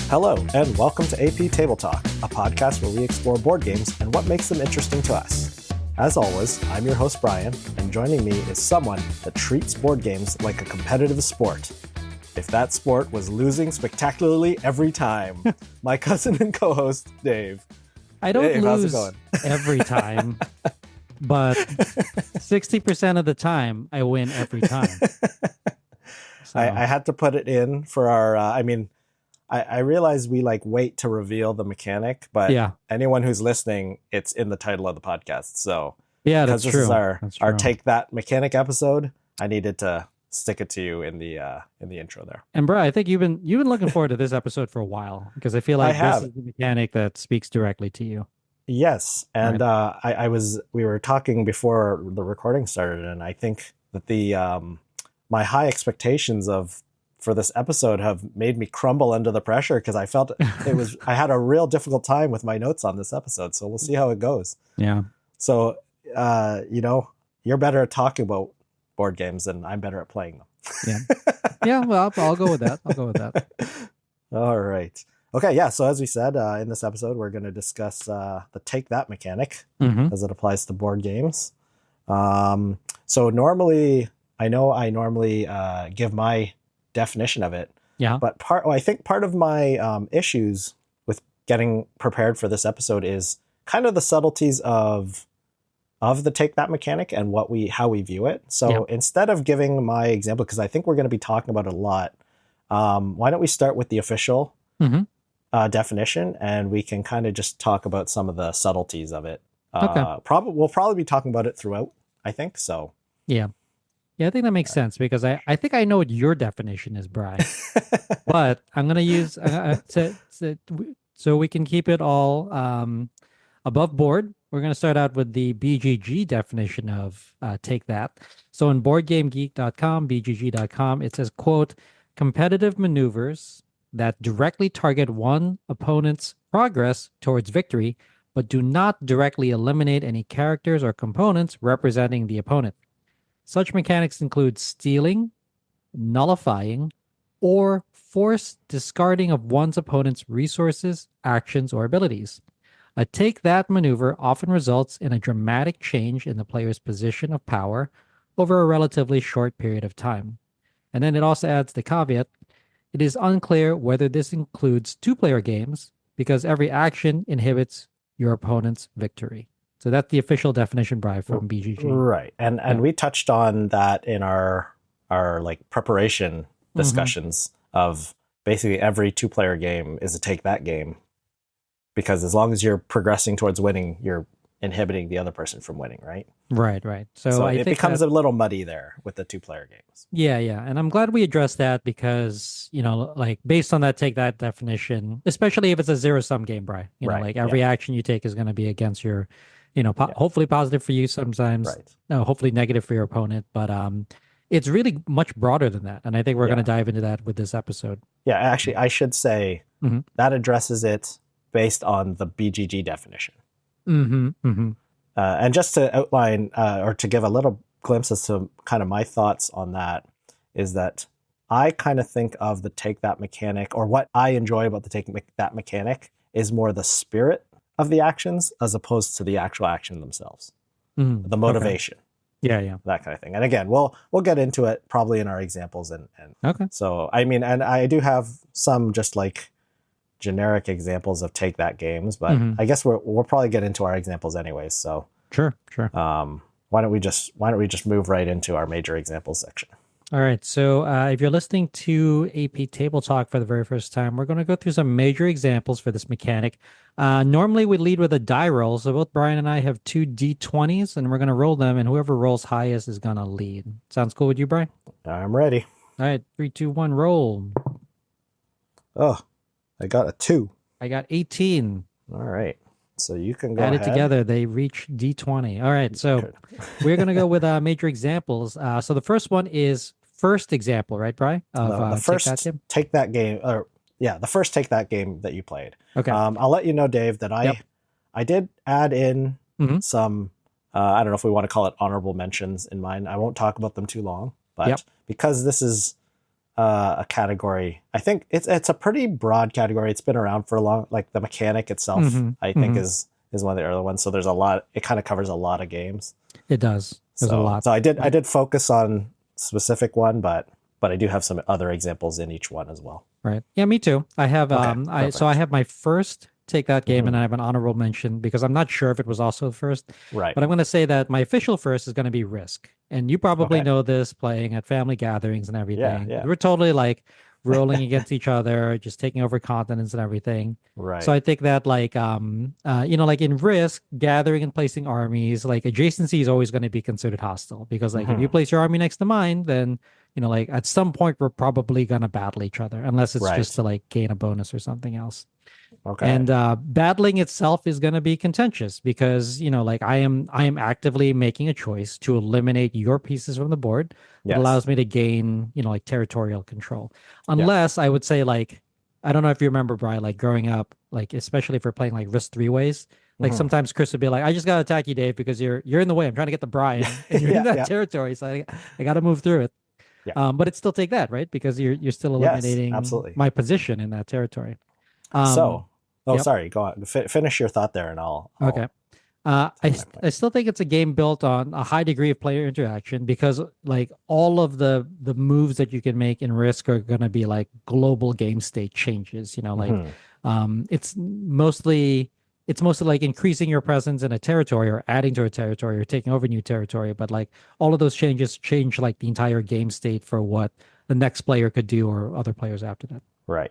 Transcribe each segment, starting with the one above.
Hello, and welcome to AP Table Talk, a podcast where we explore board games and what makes them interesting to us. As always, I'm your host, Brian, and joining me is someone that treats board games like a competitive sport. If that sport was losing spectacularly every time, my cousin and co-host, Dave. I don't Dave, how's it lose going? every time, but 60% of the time, I win every time. So, I had to put it in for our, I realize we wait to reveal the mechanic, but yeah, anyone who's listening, it's in the title of the podcast. So yeah, that's because this true. is our That's true. Take That mechanic episode, I needed to stick it to you in the intro there. And bro, I think you've been looking forward to this episode for a while because I feel like this is the mechanic that speaks directly to you. Yes, and right. we were talking before the recording started, and I think that the my high expectations for this episode have made me crumble under the pressure because I felt I had a real difficult time with my notes on this episode. So we'll see how it goes. Yeah. So you're better at talking about board games than I'm better at playing them. Yeah. Yeah. Well, I'll go with that. All right. Okay. Yeah. So as we said, in this episode, we're going to discuss the Take That mechanic as it applies to board games. So normally, I normally give my definition of it. Yeah. But I think part of my issues with getting prepared for this episode is kind of the subtleties of the Take That mechanic and how we view it. So instead of giving my example, because I think we're going to be talking about it a lot, why don't we start with the official definition, and we can kind of just talk about some of the subtleties of it. Okay. We'll probably be talking about it throughout, I think. So yeah. Yeah, I think that makes sense because I think I know what your definition is, Brian. But I'm going to use so we can keep it all above board. We're going to start out with the BGG definition of Take That. So in BoardGameGeek.com, BGG.com, it says, quote, competitive maneuvers that directly target one opponent's progress towards victory, but do not directly eliminate any characters or components representing the opponent. Such mechanics include stealing, nullifying, or forced discarding of one's opponent's resources, actions, or abilities. A Take That maneuver often results in a dramatic change in the player's position of power over a relatively short period of time. And then it also adds the caveat, it is unclear whether this includes two-player games because every action inhibits your opponent's victory. So that's the official definition, Brian, from BGG. Right. And we touched on that in our preparation discussions of basically every two-player game is a Take That game. Because as long as you're progressing towards winning, you're inhibiting the other person from winning, right? Right. So it becomes a little muddy there with the two-player games. Yeah. And I'm glad we addressed that because, based on that Take That definition, especially if it's a zero-sum game, Brian, every action you take is going to be against your, hopefully positive for you sometimes, hopefully negative for your opponent. But it's really much broader than that. And I think we're going to dive into that with this episode. Yeah, actually, I should say that addresses it based on the BGG definition. And just to outline or to give a little glimpse as to kind of my thoughts on that is that I kind of think of the Take That mechanic, or what I enjoy about the Take That mechanic is more the spirit of the actions as opposed to the actual action themselves. The motivation. Okay. Yeah. That kind of thing. And again, we'll get into it probably in our examples. And okay. So, and I do have some just generic examples of Take That games, but I guess we'll probably get into our examples anyways. So sure. Why don't we just move right into our major examples section? All right. So if you're listening to AP Table Talk for the very first time, we're going to go through some major examples for this mechanic. Normally we lead with a die roll. So both Brian and I have two D20s and we're going to roll them, and whoever rolls highest is going to lead. Sounds cool with you, Brian? I'm ready. All right. 3, 2, 1, roll. Oh, I got a 2. I got 18. All right. So you can go ahead. Add it together, they reach D20. All right. So we're going to go with major examples. So the first one is first example, right, Brian? The first Take That game. The first Take That game that you played. Okay. I'll let you know, Dave, that I did add in some, I don't know if we want to call it honorable mentions in mine. I won't talk about them too long, but because this is a category. I think it's a pretty broad category. It's been around for a long. Like the mechanic itself, I think is one of the early ones. So there's a lot. It kind of covers a lot of games. It does. There's a lot. So I did focus on specific one, but I do have some other examples in each one as well. Right. Yeah, me too. I have Perfect. I have my first Take That game, and I have an honorable mention because I'm not sure if it was also first. Right. But I'm going to say that my official first is going to be Risk. And you probably know this, playing at family gatherings and everything. Yeah. We're totally like rolling against each other, just taking over continents and everything. Right. So I think that like like in Risk, gathering and placing armies, like adjacency is always going to be considered hostile because like if you place your army next to mine, then like at some point we're probably going to battle each other unless it's just to like gain a bonus or something else. Okay. And battling itself is going to be contentious because like I am actively making a choice to eliminate your pieces from the board. It allows me to gain like territorial control. Unless I would say like, I don't know if you remember, Brian, like growing up, like especially if we're playing like Risk 3-ways, like sometimes Chris would be like, I just gotta attack you, Dave, because you're in the way. I'm trying to get the Brian and you're in that territory, so I got to move through it. But it's still Take That, right? Because you're still eliminating my position in that territory. Sorry, go on. Finish your thought there, and I'll okay. I still think it's a game built on a high degree of player interaction because like all of the moves that you can make in Risk are going to be like global game state changes. It's mostly like increasing your presence in a territory or adding to a territory or taking over new territory. But like all of those changes change like the entire game state for what the next player could do or other players after that. Right.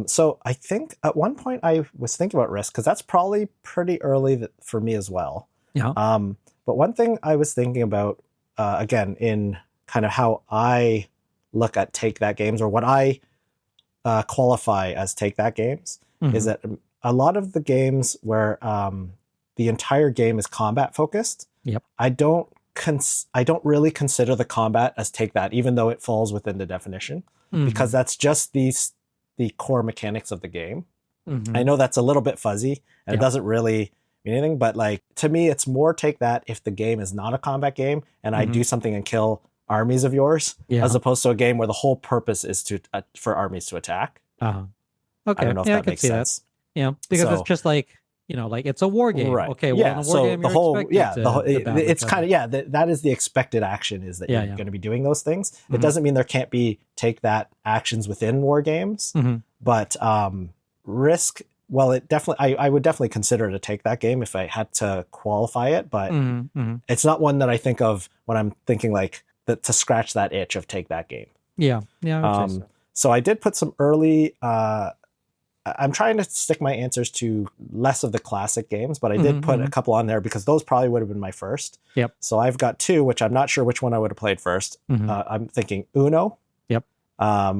So I think at one point I was thinking about Risk because that's probably pretty early for me as well. Yeah. But one thing I was thinking about, again, in kind of how I look at Take That games or what I qualify as Take That games is that a lot of the games where the entire game is combat focused, I don't really consider the combat as Take That, even though it falls within the definition, because that's just the core mechanics of the game. I know that's a little bit fuzzy and it doesn't really mean anything, but like to me, it's more Take That if the game is not a combat game and I do something and kill armies of yours, as opposed to a game where the whole purpose is to for armies to attack. Okay. I don't know if that makes sense. Yeah, because it's just like like it's a war game. Right. Okay. Well, in a war game, the whole, to it's kind of, that is the expected action is that you're going to be doing those things. It doesn't mean there can't be Take That actions within war games, but Risk, well, it definitely, I would definitely consider it a Take That game if I had to qualify it, but it's not one that I think of when I'm thinking like to scratch that itch of Take That game. Yeah. Yeah. So I did put some early, I'm trying to stick my answers to less of the classic games, but I did put a couple on there because those probably would have been my first. Yep. So I've got two, which I'm not sure which one I would have played first. I'm thinking Uno. Yep.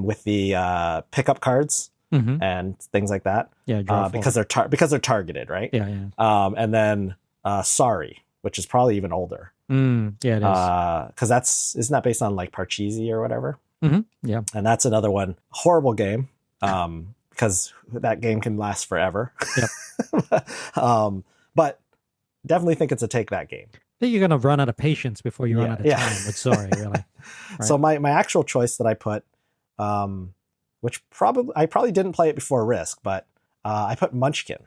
With the pickup cards and things like that. Yeah. Because they're targeted, right? Yeah. And then Sorry, which is probably even older. Yeah, it is. Because isn't that based on like Parcheesi or whatever? Yeah. And that's another one. Horrible game. Because that game can last forever. Yep. But definitely think it's a Take That game. I think you're going to run out of patience before you run out of time with Sorry, really. Right. So my actual choice that I put, which I probably didn't play it before Risk, but I put Munchkin.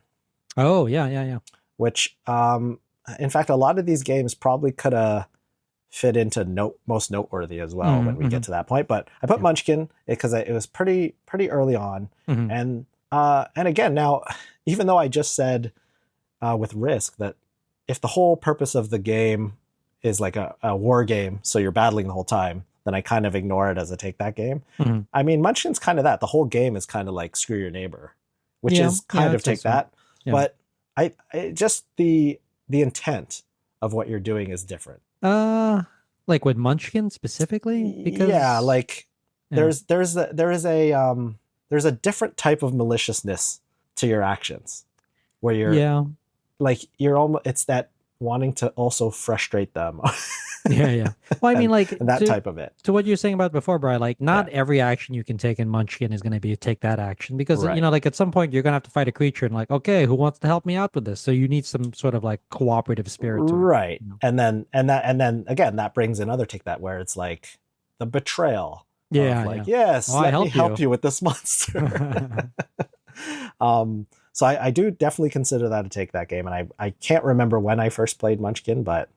Oh, yeah. Which, in fact, a lot of these games probably could have fit into most noteworthy as well when we get to that point. But I put Munchkin because it was pretty early on. And again, now, even though I just said with Risk that if the whole purpose of the game is like a war game, so you're battling the whole time, then I kind of ignore it as a Take That game. I mean, Munchkin's kind of that. The whole game is kind of like Screw Your Neighbor, which is kind of Take That. Yeah. But I just the intent of what you're doing is different. Like with Munchkin specifically? Because there's a different type of maliciousness to your actions where you're almost, it's that wanting to also frustrate them. Yeah. Well, I mean, like and that type of it. To what you were saying about before, Brian, like not every action you can take in Munchkin is going to be Take That action because like at some point you're going to have to fight a creature and like, okay, who wants to help me out with this? So you need some sort of like cooperative spirit to right. And then again, that brings another Take That where it's like the betrayal of Yeah, like, yeah. yes, Oh, I let me help help you. you with this monster. So I do definitely consider that a take that game, and I can't remember when I first played Munchkin, but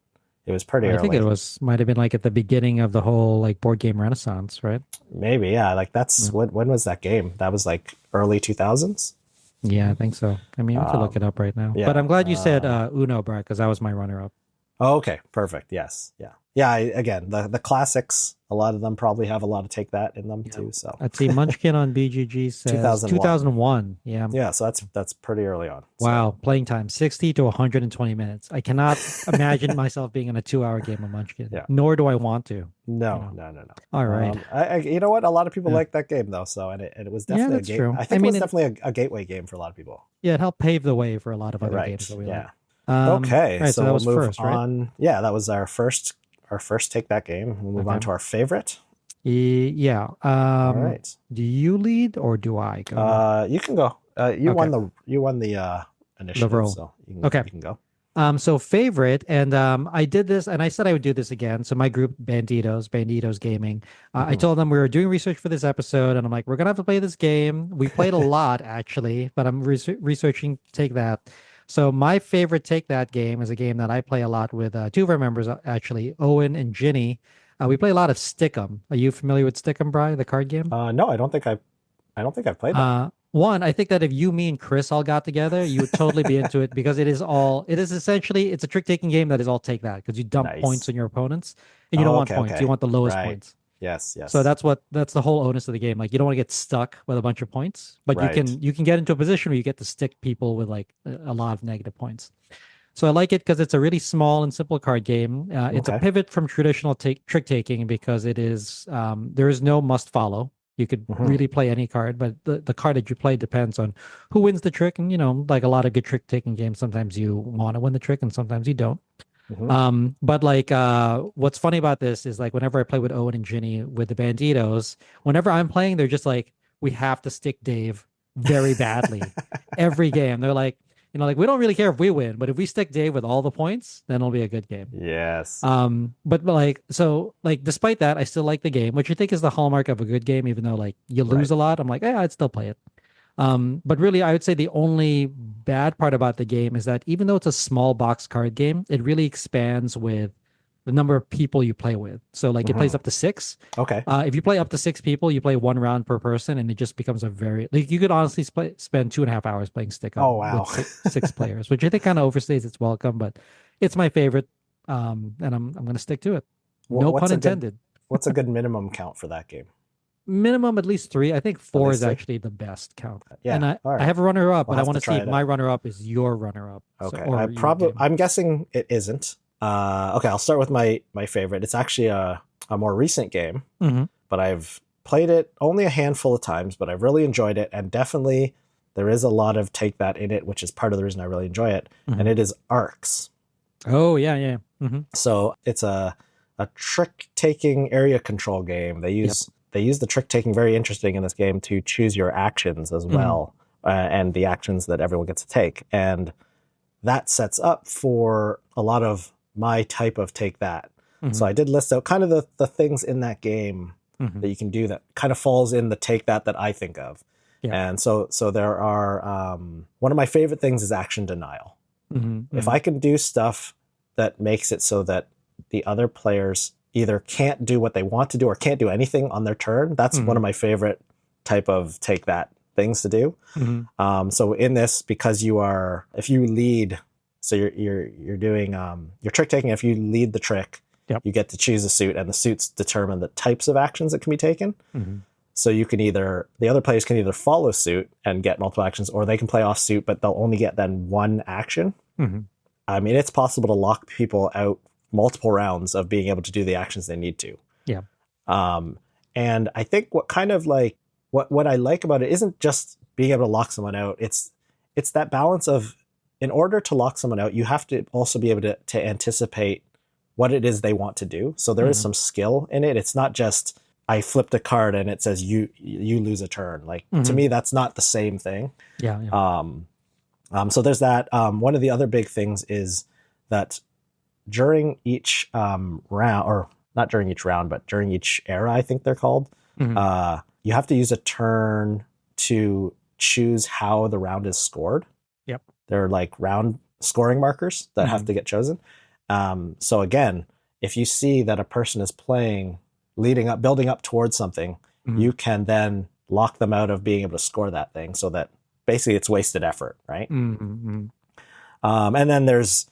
it was pretty I think it early. was might have been like at the beginning of the whole like board game renaissance, right? Maybe, yeah. Like that's Yeah, when was that game? That was like early 2000s. yeah, I think so. I mean, we could look it Um, up right now. But yeah. I'm glad you said Uno, Brad, because that was my runner-up. Oh, okay, perfect. Yes, yeah, yeah. Again, the classics. A lot of them probably have a lot of take that in them Yeah. too. So I'd see Munchkin on BGG says 2001. 2001. Yeah. Yeah, so that's pretty early on. So Wow. Playing time 60 to 120 minutes. I cannot imagine myself being in a 2-hour game of Munchkin, yeah, nor do I want to, you no, know. no, no, no. All right. You know what? A lot of people Yeah. like that game though. So and it was Yeah, definitely a that's gate. true. I I think it was mean, definitely a gateway game for a lot of people. yeah, it helped pave the way for a lot of other games Right. that we like. Yeah. All Okay. right, so So that we'll was move first, right? on. Yeah, that was our first take that game. We'll move on Okay. to our favorite. Yeah. All right. Do you lead or do I go? You can go. Okay. You won the The initiative, roll. so Okay. you can go. So favorite, and I did this, and I said I would do this again. So my group, Banditos Gaming, I Hmm. told them we were doing research for this episode, and I'm like, we're gonna have to play this game. We played a lot actually, but I'm researching Take That. So my favorite Take That game is a game that I play a lot with two of our members, actually, Owen and Ginny. We play a lot of Stick'em. Are you familiar with Stick'em, Bri, the card game? No, I don't think I've played that. One, I think that if you, me, and Chris all got together, you would totally be into it because it is essentially, it's a trick taking game that is all take that because you dump points Nice. on your opponents and you don't Oh, want okay, points. You okay. want the lowest Right. points. Yes, So yes. that's the whole onus of the game. Like you don't want to get stuck with a bunch of points, but Right. you can get into a position where you get to stick people with like a lot of negative points. So I like it because it's a really small and simple card game. It's a Okay. pivot from traditional trick taking because it is there is no must follow. You could Hmm. really play any card, but the card that you play depends on who wins the trick. And like a lot of good trick taking games, sometimes you want to win the trick and sometimes you don't. Hmm. But like what's funny about this is like whenever I play with Owen and Ginny with the Banditos, whenever I'm playing, they're just like, we have to stick Dave very badly every game. They're like, like we don't really care if we win, but if we stick Dave with all the points, then it'll be a good game. Yes. But like so like despite that, I still like the game, which I think is the hallmark of a good game, even though like you Right. lose a lot. I'm like, yeah, I'd still play it. But really, I would say the only bad part about the game is that even though it's a small box card game, it really expands with the number of people you play with. So like it plays Hmm. up to six. Okay. If you play up to six people, you play one round per person, and it just becomes a very like you could honestly spend 2.5 hours playing stick 'em Oh, wow. with six players, which I think kind of overstays its welcome, but it's my favorite. And I'm gonna stick to it. Wha- No pun What's a good intended. what's a good minimum count for that game? Minimum at least three. I think At four least is three? actually the best count. Yeah. And I, All I right. have a runner up, We'll but I have want to to see try if it my out. runner up is your runner up. Okay. Or your game. I'm guessing it isn't. Okay, I'll start with my favorite. It's actually a more recent game, Hmm. but I've played it only a handful of times, but I've really enjoyed it, and definitely there is a lot of take that in it, which is part of the reason I really enjoy it. Hmm. And it is Arcs. Oh yeah, yeah. So it's a trick taking area control game. They use the trick taking very interesting in this game to choose your actions as well, and the actions that everyone gets to take, and that sets up for a lot of my type of take that. So I did list out kind of the things in that game that you can do that kind of falls in the take that I think of. Yeah. And so there are one of my favorite things is action denial. If I can do stuff that makes it so that the other players either can't do what they want to do or can't do anything on their turn, that's one of my favorite type of take that things to do. So in this, because if you lead, so you're doing you're trick taking. If you lead the trick, Yep. you get to choose a suit, and the suits determine the types of actions that can be taken. So you can the other players can either follow suit and get multiple actions, or they can play off suit, but they'll only get then one action. I mean, it's possible to lock people out multiple rounds of being able to do the actions they need to. Yeah. And I think what kind of like what I like about it isn't just being able to lock someone out. It's that balance of, in order to lock someone out, you have to also be able to anticipate what it is they want to do. So there is some skill in it. It's not just I flipped a card and it says you lose a turn. Like to me, that's not the same thing. Yeah. Yeah. So there's that. One of the other big things is that during each round, or not during each round, but during each era, I think they're called, Mhm. You have to use a turn to choose how the round is scored. Yep. They're like round scoring markers that have to get chosen. So again, if you see that a person is playing, building up towards something, you can then lock them out of being able to score that thing, so that basically it's wasted effort, right? And then there's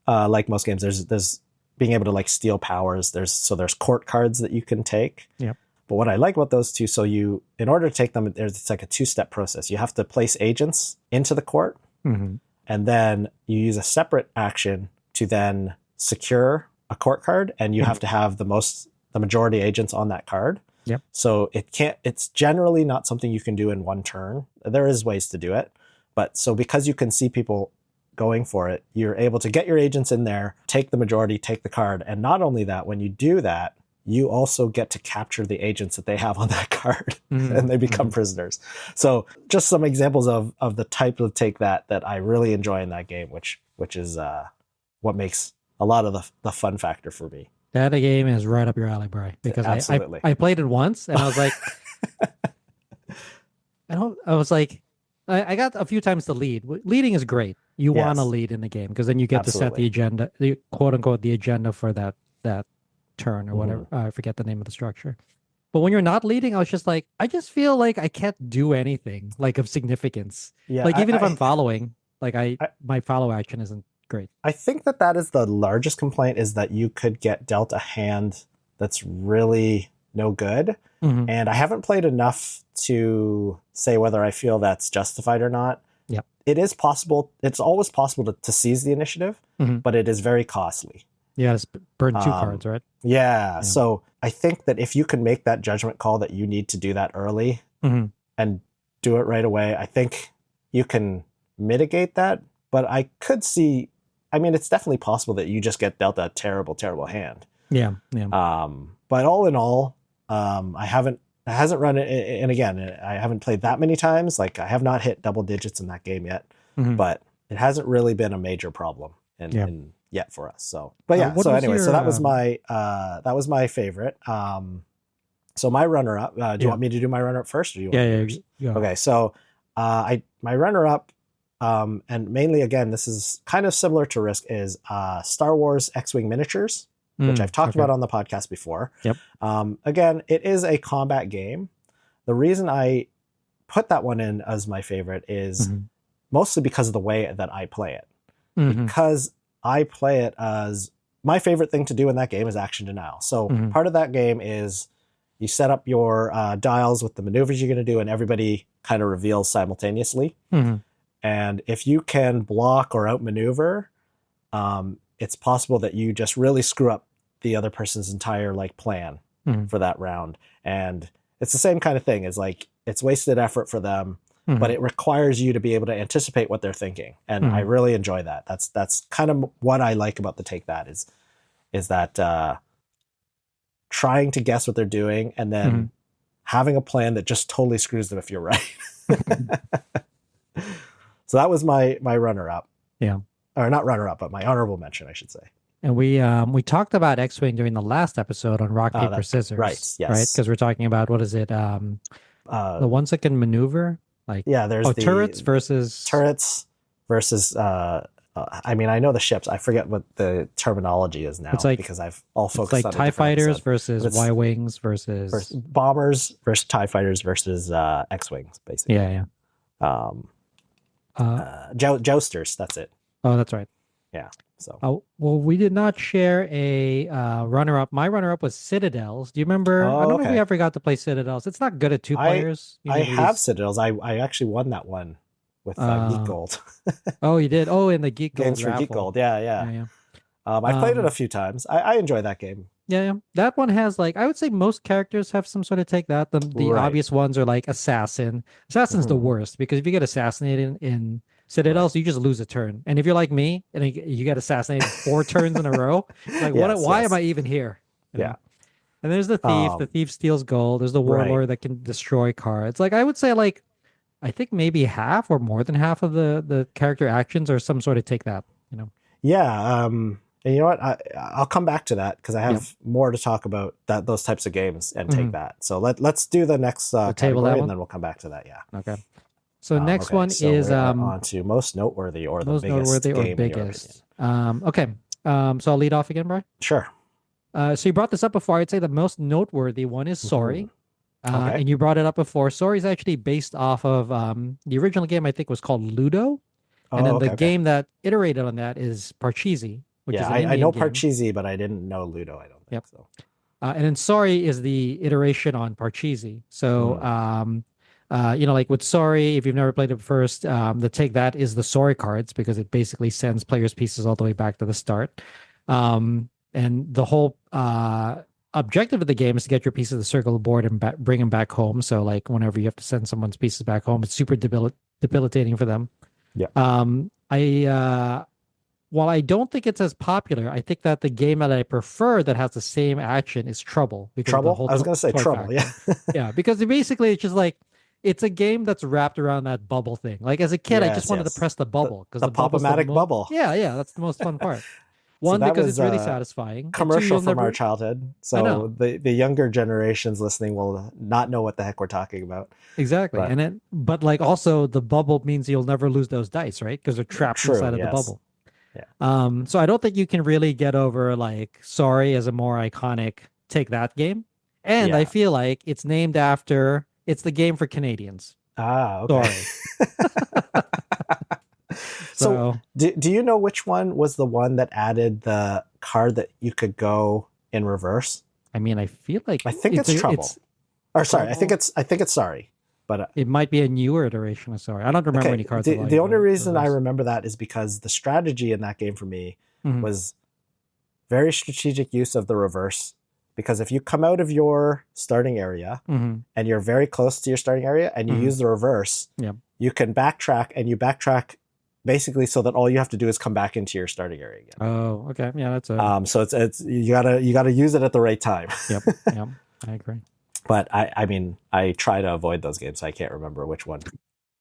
like most games, there's being able to like steal powers. There's court cards that you can take. Yep. But what I like about those two, so in order to take them, it's like a 2-step process. You have to place agents into the court, and then you use a separate action to then secure a court card, and you have to have the majority agents on that card. Yep. So it's generally not something you can do in one turn. There is ways to do it, but so because you can see people going for it, you're able to get your agents in there, take the majority, take the card. And not only that, when you do that, you also get to capture the agents that they have on that card, and they become prisoners. So just some examples of the type of take that I really enjoy in that game, which is what makes a lot of the fun factor for me. That game is right up your alley, Bri, because Absolutely. I played it once and I was like, I got a few times to lead. Leading is great. You want to lead in the game because then you get to set the agenda, the quote unquote, the agenda for that turn or whatever. I forget the name of the structure. But when you're not leading, I was just like, I just feel like I can't do anything like of significance. Yeah, like even if I'm following, like my follow action isn't great. I think that is the largest complaint, is that you could get dealt a hand that's really no good. And I haven't played enough to say whether I feel that's justified or not. Yep. It is possible. It's always possible to seize the initiative, but it is very costly. Yeah, it's burn 2 cards, right? Yeah. So I think that if you can make that judgment call that you need to do that early and do it right away, I think you can mitigate that. But I could see, I mean, it's definitely possible that you just get dealt a terrible, terrible hand. Yeah. But all in all, it hasn't run it. And again, I haven't played that many times. Like, I have not hit double digits in that game yet, but it hasn't really been a major problem yet for us. So, but yeah. So anyway, so that was my favorite. So my runner up. Do you want me to do my runner up first, or do you? Yeah. Okay. So, my runner up, and mainly again, this is kind of similar to Risk, is Star Wars X-Wing miniatures, which I've talked about on the podcast before. Yep. Again, it is a combat game. The reason I put that one in as my favorite is mostly because of the way that I play it. Because I play it as, my favorite thing to do in that game is action denial. So part of that game is you set up your dials with the maneuvers you're going to do, and everybody kind of reveals simultaneously. And if you can block or outmaneuver, it's possible that you just really screw up the other person's entire like plan for that round. And it's the same kind of thing. It's like, it's wasted effort for them, but it requires you to be able to anticipate what they're thinking. And I really enjoy that. That's kind of what I like about the Take That is that trying to guess what they're doing and then having a plan that just totally screws them if you're right. So that was my runner up. Yeah. Or not runner up, but my honorable mention, I should say. And we talked about X-Wing during the last episode on Rock, Paper, Scissors. Right, yes. Right? Because we're talking about, what is it? The ones that can maneuver? Like, there's the turrets versus... I mean, I know the ships. I forget what the terminology is now, it's like, because I've all focused on TIE fighters versus Y-Wings versus bombers versus TIE fighters versus X-Wings, basically. Yeah. Jousters, that's it. Oh, that's right. Yeah. So. Well, we did not share a runner-up. My runner-up was Citadels. Do you remember? I don't know if we ever got to play Citadels. It's not good at 2 players. I have Citadels. I actually won that one with Geek Gold. Oh, you did? Oh, in the Geek Gold games raffle. For Geek Gold. Yeah. I played it a few times. I enjoy that game. Yeah. That one has, like, I would say most characters have some sort of take that. The obvious ones are like Assassin. Assassin's the worst, because if you get assassinated in Citadels, you just lose a turn. And if you're like me and you get assassinated 4 turns in a row, like, why am I even here? You know? And there's the thief. The thief steals gold. There's the warlord that can destroy cards. Like, I would say, like, I think maybe half or more than half of the character actions are some sort of take that, you know? Yeah. And you know what? I'll come back to that because I have more to talk about those types of games and take that. So let's do the next category and then we'll come back to that. Yeah. Okay. So next okay, one so is we're on to most noteworthy or the most biggest noteworthy or game biggest. Okay. So I'll lead off again, Brian. Sure. So you brought this up before. I'd say the most noteworthy one is Sorry. Okay. And you brought it up before. Sorry is actually based off of the original game, I think was called Ludo. And then the game that iterated on that is Parcheesi, which is an Indian I know game. Parcheesi, but I didn't know Ludo, I don't think so. And then Sorry is the iteration on Parcheesi. So, like with Sorry, if you've never played it first, the take that is the Sorry cards because it basically sends players' pieces all the way back to the start. And the whole objective of the game is to get your pieces of the circle board and bring them back home. So, like whenever you have to send someone's pieces back home, it's super debilitating for them. Yeah. While I don't think it's as popular, I think that the game that I prefer that has the same action is Trouble. Trouble? I was going to say Trouble, factor. Yeah, because basically it's just like, it's a game that's wrapped around that bubble thing. Like as a kid, I just wanted to press the bubble. The pop-o-matic bubble. Yeah, that's the most fun part. One, so because it's really satisfying. Commercial from our childhood. So the younger generations listening will not know what the heck we're talking about. Exactly. But like also the bubble means you'll never lose those dice, right? Because they're trapped inside of the bubble. Yeah. So I don't think you can really get over like Sorry as a more iconic take that game. And I feel like it's named after, it's the game for Canadians. Okay. Sorry. So do you know which one was the one that added the card that you could go in reverse? I mean, I feel like I think it's Trouble. I think it's Sorry. But it might be a newer iteration of Sorry. I don't remember any cards. The only reason I remember that is because the strategy in that game for me was very strategic use of the reverse. Because if you come out of your starting area and you're very close to your starting area and you use the reverse, you can backtrack, and you backtrack basically so that all you have to do is come back into your starting area again. Oh, okay. Yeah, that's a... so it's you gotta use it at the right time. Yep, I agree. But I mean, I try to avoid those games, so I can't remember which one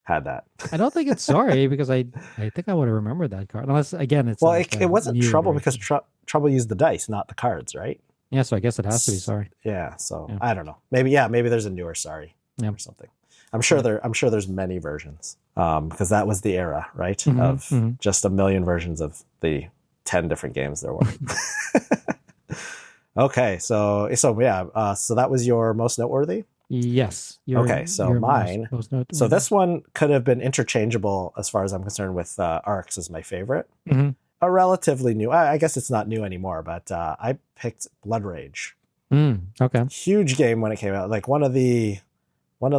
had that. I don't think it's Sorry because I think I would have remembered that card. Unless again, it's it wasn't Trouble because Trouble used the dice, not the cards, right? Yeah, so I guess it has to be Sorry. Yeah, so I don't know. Maybe there's a newer Sorry or something. I'm sure there's many versions because that was the era, right? Of just a million versions of the 10 different games there were. Okay, so that was your most noteworthy? Yes. So mine. So this one could have been interchangeable as far as I'm concerned with Arcs as my favorite. A relatively new, I guess it's not new anymore, but I picked Blood Rage. Okay. Huge game when it came out. Like one of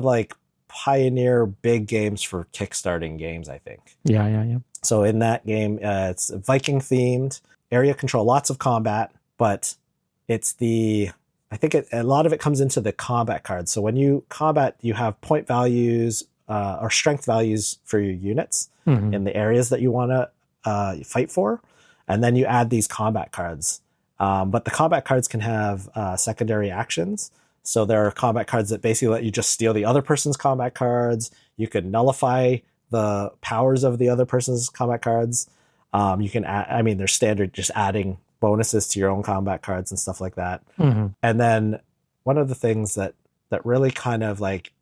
like pioneer big games for kickstarting games, I think. Yeah. So in that game, it's Viking themed, area control, lots of combat, but it's a lot of it comes into the combat cards. So when you combat, you have point values or strength values for your units in the areas that you want to fight for. And then you add these combat cards. But the combat cards can have secondary actions. So there are combat cards that basically let you just steal the other person's combat cards. You can nullify the powers of the other person's combat cards. You can add, there's standard just adding bonuses to your own combat cards and stuff like that. And then one of the things that really kind of like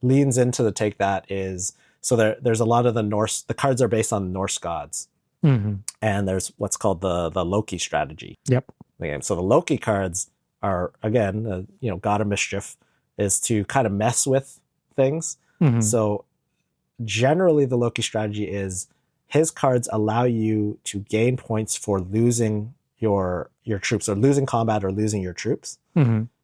leans into the take that is, so there's a lot of the cards are based on Norse gods. And there's what's called the Loki strategy. Yep. So the Loki cards are, again, God of Mischief is to kind of mess with things. So generally the Loki strategy is his cards allow you to gain points for losing your troops, or losing combat, or losing your troops.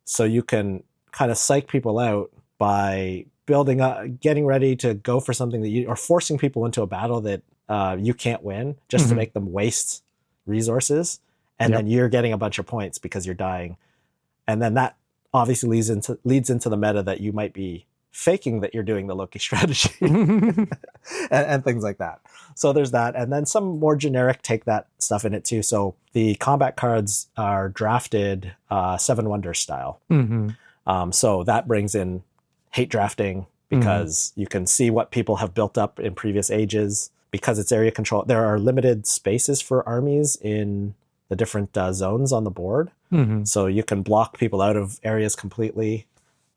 So you can kind of psych people out by building up, getting ready to go for something or forcing people into a battle that you can't win, just to make them waste resources. And then you're getting a bunch of points because you're dying. And then that obviously leads into the meta that you might be faking that you're doing the Loki strategy and things like that. So there's that. And then some more generic take that stuff in it too. So the combat cards are drafted Seven Wonders style. So that brings in hate drafting because you can see what people have built up in previous ages. Because it's area control, there are limited spaces for armies in the different zones on the board. Mm-hmm. So you can block people out of areas completely.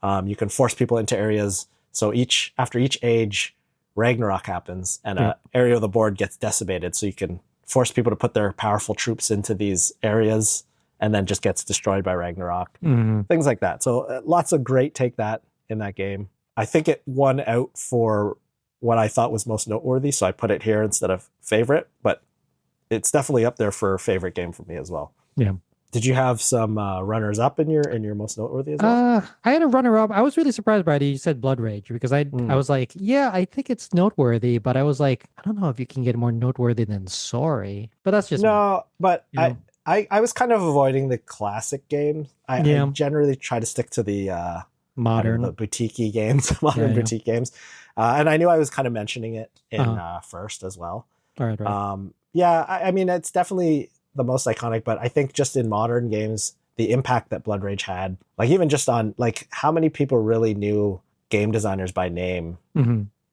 You can force people into areas. So after each age, Ragnarok happens, and an area of the board gets decimated. So you can force people to put their powerful troops into these areas, and then just gets destroyed by Ragnarok. Mm-hmm. Things like that. So lots of great take that in that game. I think it won out for what I thought was most noteworthy, so I put it here instead of favorite, but it's definitely up there for favorite game for me as well. Yeah. Did you have some runners up in your most noteworthy as well? I had a runner up. I was really surprised by it. You said Blood Rage because I was like, yeah, I think it's noteworthy, but I was like, I don't know if you can get more noteworthy than Sorry. But that's just no, me, but you know? I was kind of avoiding the classic games. I generally try to stick to the Modern, the boutique games, modern boutique games. And I knew I was kind of mentioning it in first as well. All right, right. Yeah, I mean, it's definitely the most iconic, but I think just in modern games, the impact that Blood Rage had, like even just on like how many people really knew game designers by name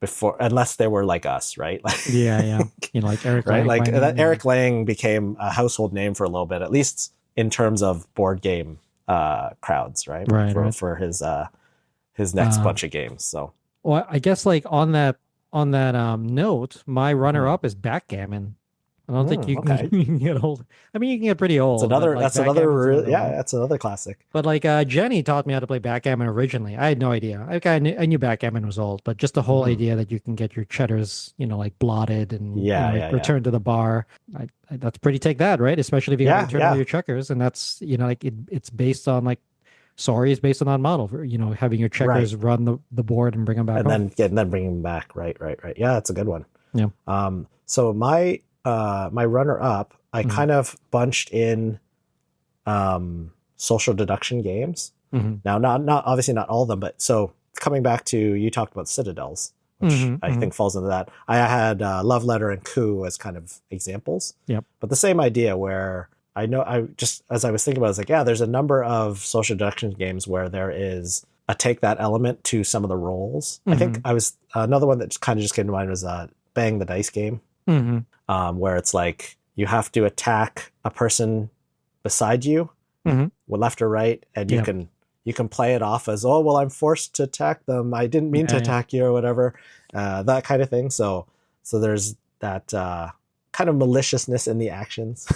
before, unless they were like us, right? Yeah. Like Eric right? Lang Like by name, Eric Lang became a household name for a little bit, at least in terms of board game crowds, right? For his next bunch of games. So, well, I guess like on that note, my runner up is backgammon. I don't think you can get old. I mean, you can get pretty old. That's another classic. But like Jenny taught me how to play backgammon originally. I had no idea. Like I knew backgammon was old, but just the whole idea that you can get your cheddars, like blotted and returned to the bar. That's pretty take that, right? Especially if you got to return all your checkers, and that's like it's based on like Sorry is based on that model for having your checkers run the board and bring them back, and then bring them back. Right. Yeah, that's a good one. Yeah. So my runner up, I kind of bunched in social deduction games. Now, not obviously not all of them, but so coming back to, you talked about Citadels, which I think falls into that. I had Love Letter and Coup as kind of examples. Yep. But the same idea where I just, as I was thinking about it, I was like, yeah, there's a number of social deduction games where there is a take that element to some of the roles. I think another one that kind of just came to mind was Bang the Dice game. Where it's like you have to attack a person beside you, left or right, and you can play it off as, oh well, I'm forced to attack them. I didn't mean to attack you or whatever, that kind of thing. So there's that kind of maliciousness in the actions.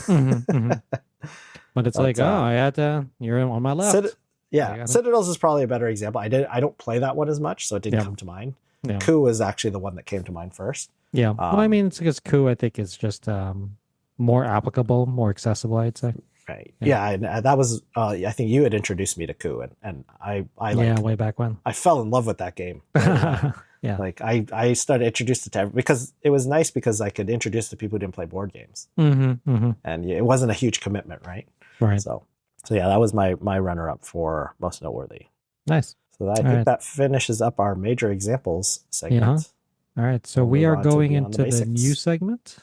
But it's like, I had to. You're on my left. Citadels is probably a better example. I don't play that one as much, so it didn't come to mind. Coup was actually the one that came to mind first. Yeah. Well, I mean, it's because Coup, I think, is just more applicable, more accessible, I'd say. Right. Yeah. And that was, I think you had introduced me to Coup, and I way back when. I fell in love with that game. Yeah. Like I started introduced it to because it was nice because I could introduce to people who didn't play board games. And it wasn't a huge commitment, right? Right. So yeah, that was my runner up for most noteworthy. Nice. So I think that finishes up our major examples segment. All right, so we are going into the new segment.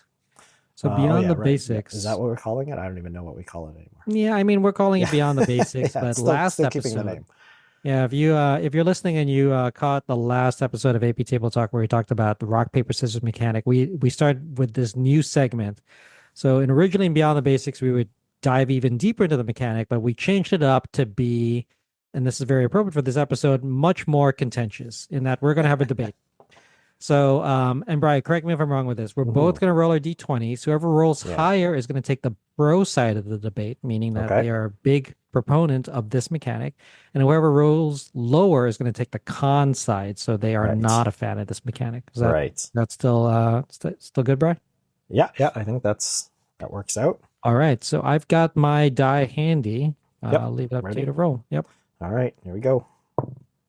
So Beyond the Basics. Is that what we're calling it? I don't even know what we call it anymore. Yeah, I mean, we're calling it Beyond the Basics, but last still episode. Keeping the name. Yeah, if you're listening and you caught the last episode of AP Table Talk where we talked about the rock paper scissors mechanic, we started with this new segment. So originally in Beyond the Basics, we would dive even deeper into the mechanic, but we changed it up to be, and this is very appropriate for this episode, much more contentious in that we're going to have a debate. So, and Brian, correct me if I'm wrong with this. We're both going to roll our D20s. Whoever rolls higher is going to take the pro side of the debate, meaning that they are a big proponent of this mechanic. And whoever rolls lower is going to take the con side. So they are not a fan of this mechanic. Is that, that's still good, Brian? Yeah. I think that works out. All right. So I've got my die handy. I'll leave it up to you to roll. Yep. All right. Here we go.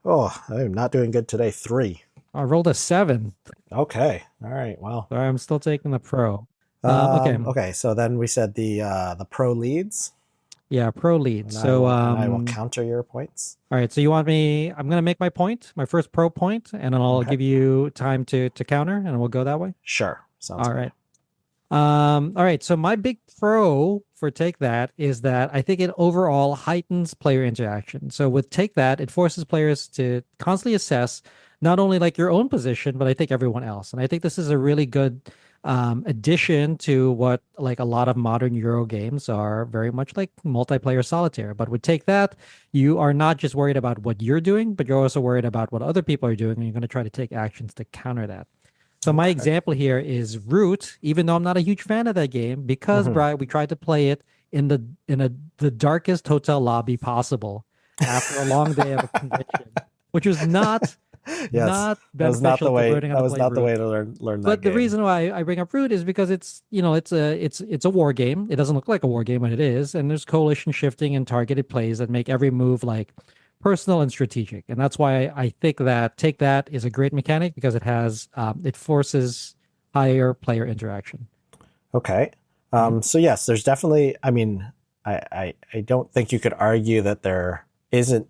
Oh, I'm not doing good today. 3. I rolled a 7. Okay. All right. Well, sorry, I'm still taking the pro. Okay. So then we said the pro leads. Yeah, pro leads. So I will counter your points. All right. So you want me? I'm going to make my point, my first pro point, and then I'll give you time to counter, and we'll go that way. Sure. Sounds all good. right. All right. So my big pro for Take That is that I think it overall heightens player interaction. So with Take That, it forces players to constantly assess not only like your own position, but I think everyone else. And I think this is a really good addition to what like a lot of modern Euro games are very much like multiplayer solitaire. But with Take That, you are not just worried about what you're doing, but you're also worried about what other people are doing, and you're going to try to take actions to counter that. So my Okay. example here is Root, even though I'm not a huge fan of that game, because Hmm. Brian, we tried to play it in the darkest hotel lobby possible after a long day of a convention, which was not Yes, not that was not beneficial the to way. learning how That to was play not the Root. way to learn that But the game. reason why I bring up Root is because it's a war game. It doesn't look like a war game, but it is, and there's coalition shifting and targeted plays that make every move like personal and strategic. And that's why I think that Take That is a great mechanic because it forces higher player interaction. Okay. Mhm. So yes, there's definitely. I mean, I don't think you could argue that there isn't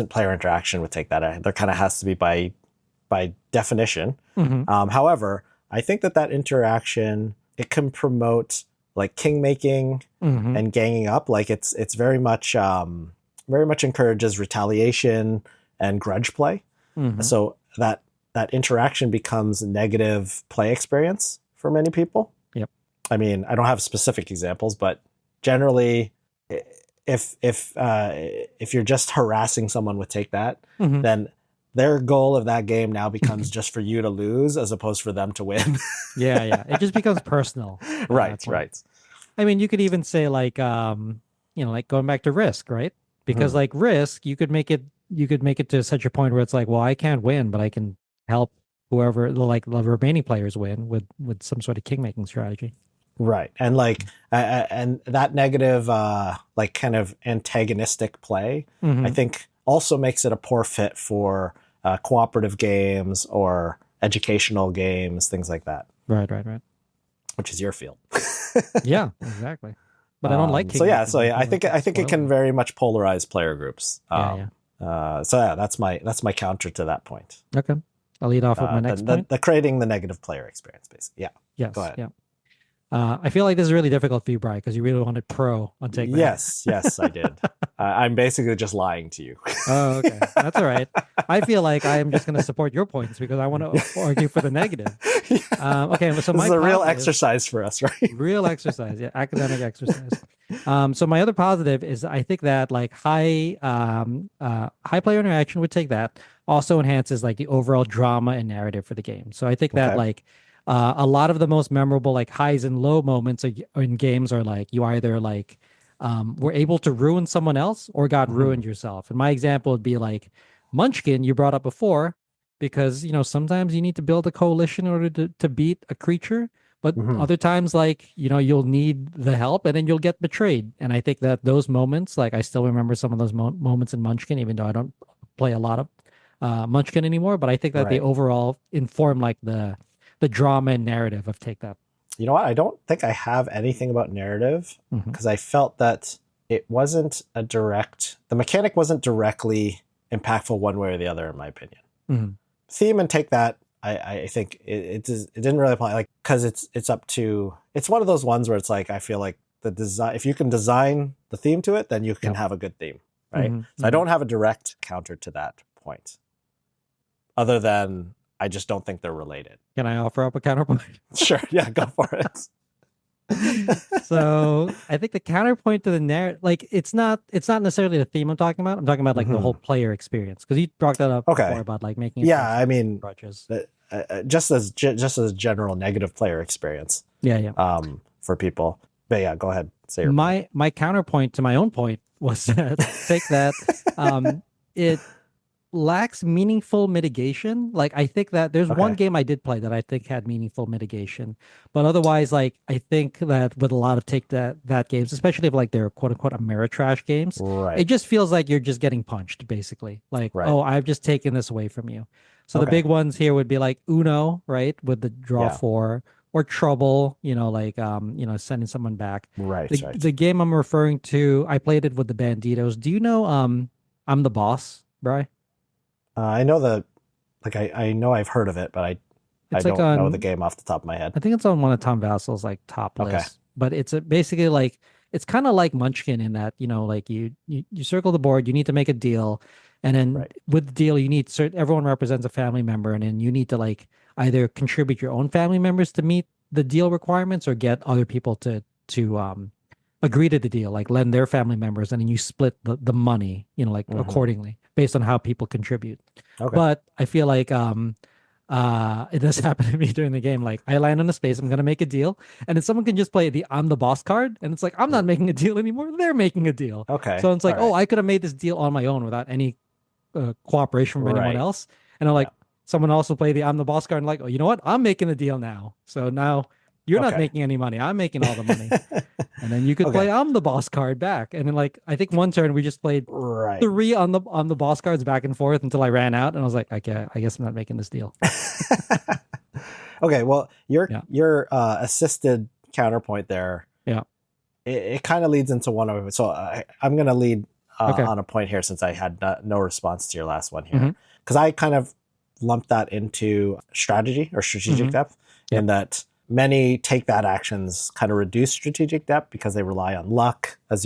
player interaction with Take That. There kind of has to be by definition. Mhm. However, I think that interaction it can promote like king making Mhm. and ganging up. Like it's very much encourages retaliation and grudge play. Mhm. So that interaction becomes negative play experience for many people. Yep. I mean, I don't have specific examples, but generally, if you're just harassing someone with Take That, Mhm. then their goal of that game now becomes just for you to lose as opposed for them to win. Yeah, yeah. It just becomes personal at that Right, point. right. I mean, you could even say like like going back to Risk, right? Because Mhm. like Risk, you could make it to such a point where it's like, well, I can't win, but I can help whoever the remaining players win with some sort of king making strategy. Right. And and that negative like kind of antagonistic play, I Hmm. think also makes it a poor fit for cooperative games or educational games, things like that, Right, right, right. which is your field. Yeah, exactly. But I don't like So king yeah, making. so I yeah, feel like I it's think it can spoiling. very much polarize player groups. Yeah, yeah. So yeah, that's my counter to that point. Okay. I'll lead off with my The, next the point. the creating the negative player experience, basically. Yeah, go Yes, ahead. yeah. I feel like this is really difficult for you, Brian, because you really wanted pro on Take That. Yes, yes, I did. I'm basically just lying to you. Oh, okay. That's all right. I feel like I am just going to support your points because I want to argue for the negative. Yeah. Okay, so This is my a real positive, exercise for us, right? real exercise, yeah, academic exercise. So my other positive is I think that like high player interaction would Take That also enhances like the overall drama and narrative for the game. So I think that Okay. like a lot of the most memorable like highs and low moments in games are like you either like were able to ruin someone else or got Hmm. ruined yourself. And my example would be like Munchkin you brought up before because sometimes you need to build a coalition in order to beat a creature, but Hmm. other times like you'll need the help and then you'll get betrayed. And I think that those moments, like I still remember some of those moments in Munchkin, even though I don't play a lot of Munchkin anymore, but I think that they Right. overall inform like the drama and narrative of Take That. You know what? I don't think I have anything about narrative Hmm. because I felt that the mechanic wasn't directly impactful one way or the other, in my opinion. Hmm. Theme and Take That, I think it didn't really apply, like, because it's one of those ones where it's like, I feel like the design, if you can design the theme to it, then you can Yep. have a good theme, right? Hmm. So I Hmm. don't have a direct counter to that point, other than I just don't think they're related. Can I offer up a counterpoint? Sure, yeah, go for it. So I think the counterpoint to the narrative, like it's not necessarily the theme I'm talking about. I'm talking about like the whole Hmm. player experience because you brought that up before Okay, about like making it yeah, I personal mean, grudges. just as a general negative player experience Yeah, yeah. for people. But yeah, go ahead, say your point. My counterpoint to my own point was that Take That it lacks meaningful mitigation. Like I think that there's one Okay, game I did play that I think had meaningful mitigation, but otherwise, like I think that with a lot of Take That games, especially if like they're quote unquote Ameritrash games, it right, just feels like you're just getting punched, basically. Like, right, oh, I've just taken this away from you. So the okay, big ones here would be like Uno, right, with the draw yeah, four, or Trouble, like sending someone back. right, The right. game I'm referring to, I played it with the Banditos. Do you know I'm the Boss, Bry? I know I know I've heard of it, but I It's like don't know the on, game off the top of my head. I think it's on one of Tom Vassel's like top Okay, lists. But basically like it's kind of like Munchkin in that like you circle the board, you need to make a deal, and then right, with the deal you need everyone represents a family member, and then you need to like either contribute your own family members to meet the deal requirements or get other people to agree to the deal, like lend their family members, and then you split the money, like accordingly based on how people contribute. Okay. But I feel like it does happen to me during the game. Like I land on a space, I'm gonna make a deal, and then someone can just play the I'm the boss card, and it's like I'm not making a deal anymore. They're making a deal. Okay. So it's like, All oh, right. I could have made this deal on my own without any cooperation from anyone Right. else. And I'm like, Yeah. someone also play the I'm the boss card, and like, oh, you know what? I'm making the deal now. So now you're not Okay. making any money. I'm making all the money. And then you could Okay. play I'm the boss card back. And then like I think one turn we just played Right. three on the boss cards back and forth until I ran out, and I was like, okay, I guess I'm not making this deal. Okay. Well, Yeah. your assisted counterpoint there, Yeah. it kind of leads into one of it. So I'm going to lead Okay. on a point here since I had no response to your last one here, Mhm. because I kind of lumped that into strategy or strategic Mhm. depth, Yep. in that many take that actions kind of reduce strategic depth because they rely on luck, as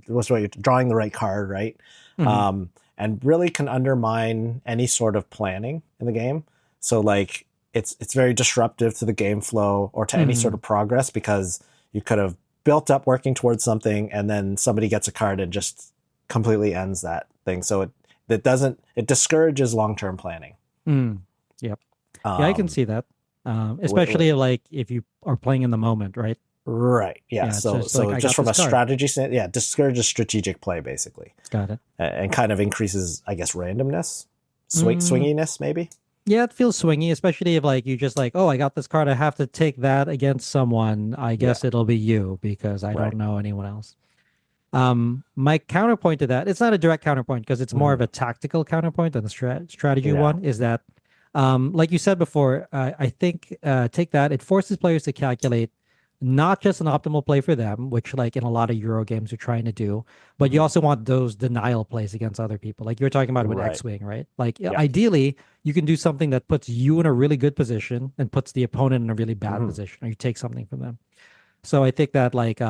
was what you're drawing the right card, right? Mhm. And really can undermine any sort of planning in the game. So like it's very disruptive to the game flow or to any sort of progress, because you could have built up working towards something and then somebody gets a card and just completely ends that thing. So it discourages long-term planning. Yep. Yeah, I can see that. Especially like if you are playing in the moment, right? Right. Yeah. Yeah, it's So just like, I just got from a this card. strategy standpoint, yeah, discourages strategic play basically, Got it. and kind of increases, I guess, randomness, Mm, swinginess, maybe. yeah, it feels swingy, especially if like you just like, oh, I got this card, I have to take that against someone. I Yeah. guess it'll be you because I Right. don't know anyone else. My counterpoint to that, it's not a direct counterpoint because it's more of a tactical counterpoint than the strategy Yeah. one, is that, like you said before, I think take that, it forces players to calculate not just an optimal play for them, which like in a lot of Euro games you're trying to do, but you also want those denial plays against other people. Like you're talking about with Right. X-Wing, right? Like Yeah. ideally, you can do something that puts you in a really good position and puts the opponent in a really bad position, or you take something from them. So I think that like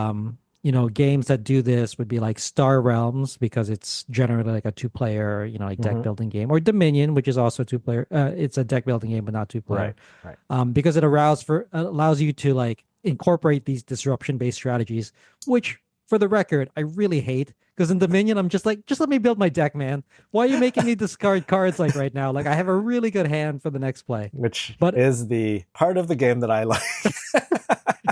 games that do this would be like Star Realms, because it's generally like a two-player, like deck building game, or Dominion, which is also two-player. It's a deck building game, but not two-player. Right. Right. Because it allows you to like incorporate these disruption-based strategies, which for the record, I really hate. Because in Dominion, I'm just like, just let me build my deck, man. Why are you making me discard cards like right now? Like I have a really good hand for the next play. Which But is the part of the game that I like.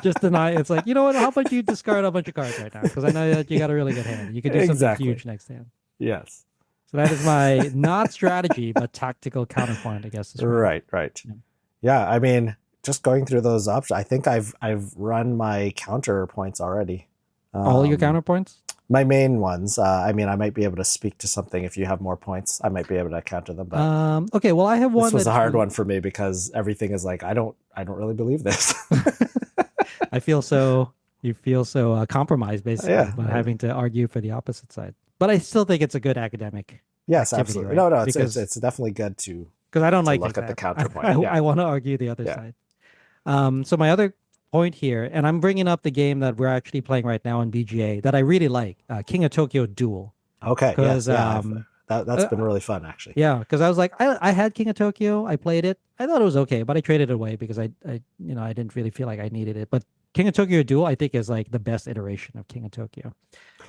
just deny it's like, you know what? How about you discard a bunch of cards right now? Because I know that you got a really good hand. You could do something Exactly. huge next hand. Yes. So that is my not strategy, but tactical counterpoint, I guess. Right. Yeah. I mean, just going through those options, I think I've run my counter points already. All your counterpoints? My main ones. I mean, I might be able to speak to something if you have more points. I might be able to counter them. But Okay, well, I have one. This was a hard one for me because everything is like, I don't really believe this. You feel so compromised basically by having to argue for the opposite side. But I still think it's a my activity, absolutely. right? No, it's definitely good to, because I don't like look at the counterpoint. I want to argue the other side. So my other point here, and I'm bringing up the game that we're actually playing right now in BGA that I really like, King of Tokyo Duel. Okay. Because that's been really fun, actually. Yeah, because I was like, I had King of Tokyo, I played it, I thought it was okay, but I traded it away because I didn't really feel like I needed it. But King of Tokyo Duel, I think, is like the best iteration of King of Tokyo.